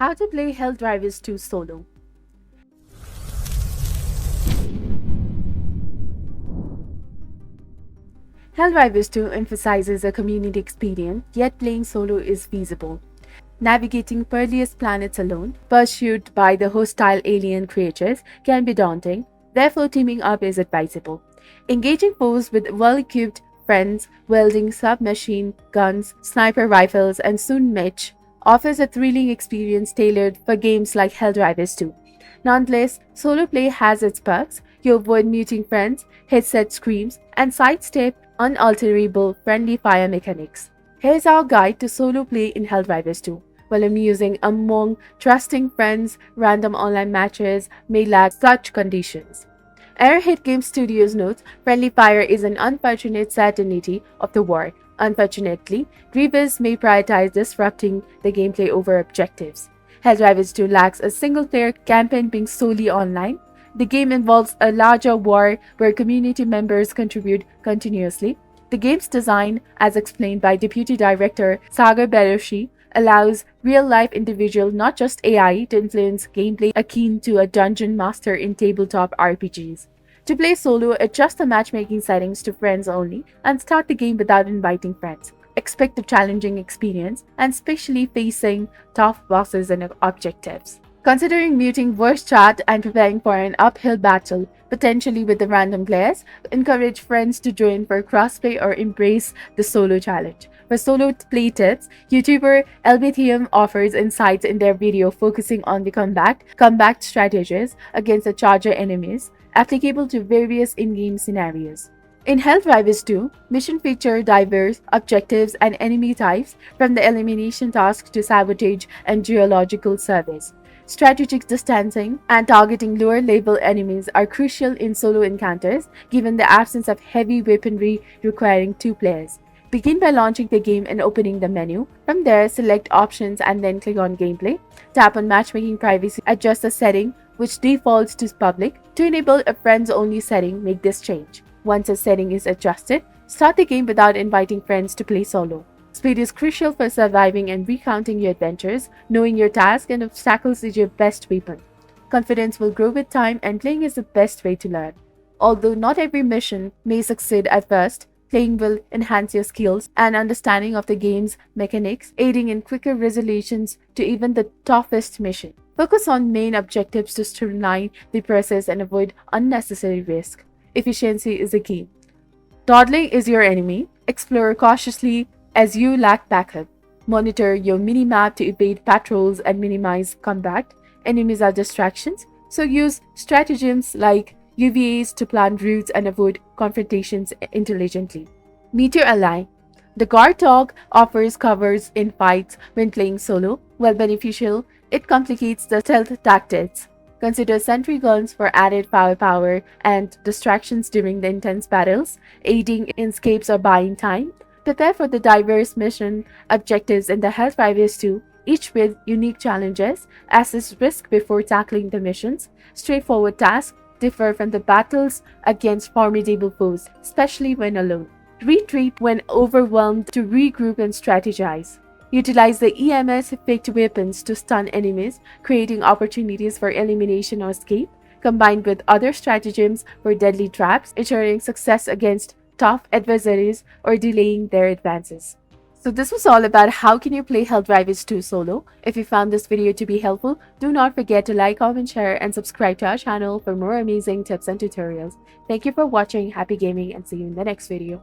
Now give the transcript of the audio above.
How to play Helldivers 2 solo. Helldivers 2 emphasizes a community experience, yet playing solo is feasible. Navigating perilous planets alone, pursued by the hostile alien creatures, can be daunting, therefore teaming up is advisable. Engaging foes with well-equipped friends, wielding submachine guns, sniper rifles, and soon mech offers a thrilling experience tailored for games like Helldivers 2. Nonetheless, solo play has its perks. You avoid muting friends, headset screams, and sidestep unalterable friendly fire mechanics. Here's our guide to solo play in Helldivers 2. While amusing among trusting friends, random online matches may lack such conditions. Airhead Game Studios notes friendly fire is an unfortunate certainty of the war. Unfortunately, Grievous may prioritize disrupting the gameplay over objectives. Helldivers 2 lacks a single-player campaign being solely online. The game involves a larger war where community members contribute continuously. The game's design, as explained by Deputy Director Sagar Berushi, allows real-life individual, not just AI, to influence gameplay akin to a dungeon master in tabletop RPGs. To play solo, adjust the matchmaking settings to friends only and start the game without inviting friends. Expect a challenging experience, and especially facing tough bosses and objectives. Considering muting voice chat and preparing for an uphill battle, potentially with the random players, encourage friends to join for crossplay or embrace the solo challenge. For solo play tips, YouTuber LBTM offers insights in their video focusing on the combat strategies against the charger enemies, applicable to various in-game scenarios. In Helldivers 2, mission feature diverse objectives and enemy types, from the elimination task to sabotage and geological surveys. Strategic distancing and targeting lower-level enemies are crucial in solo encounters, given the absence of heavy weaponry requiring two players. Begin by launching the game and opening the menu. From there, select Options and then click on Gameplay. Tap on Matchmaking Privacy, adjust the setting, which defaults to public. To enable a friends-only setting, make this change. Once a setting is adjusted, start the game without inviting friends to play solo. Speed is crucial for surviving and recounting your adventures. Knowing your task and obstacles is your best weapon. Confidence will grow with time, and playing is the best way to learn. Although not every mission may succeed at first, playing will enhance your skills and understanding of the game's mechanics, aiding in quicker resolutions to even the toughest mission. Focus on main objectives to streamline the process and avoid unnecessary risk. Efficiency is the key. Dawdling is your enemy. Explore cautiously as you lack backup. Monitor your minimap to evade patrols and minimize combat. Enemies are distractions, so use stratagems like UVAs to plan routes and avoid confrontations intelligently. Meet your ally. The guard dog offers covers in fights when playing solo. While beneficial, it complicates the stealth tactics. Consider sentry guns for added firepower and distractions during the intense battles, aiding in escapes or buying time. Prepare for the diverse mission objectives in the Helldivers 2, each with unique challenges. Assess risk before tackling the missions. Straightforward tasks differ from the battles against formidable foes, especially when alone. Retreat when overwhelmed to regroup and strategize. Utilize the EMS-effect weapons to stun enemies, creating opportunities for elimination or escape, combined with other stratagems for deadly traps, ensuring success against tough adversaries or delaying their advances. So this was all about how can you play Helldivers 2 solo. If you found this video to be helpful, do not forget to like, comment, share, and subscribe to our channel for more amazing tips and tutorials. Thank you for watching, happy gaming, and see you in the next video.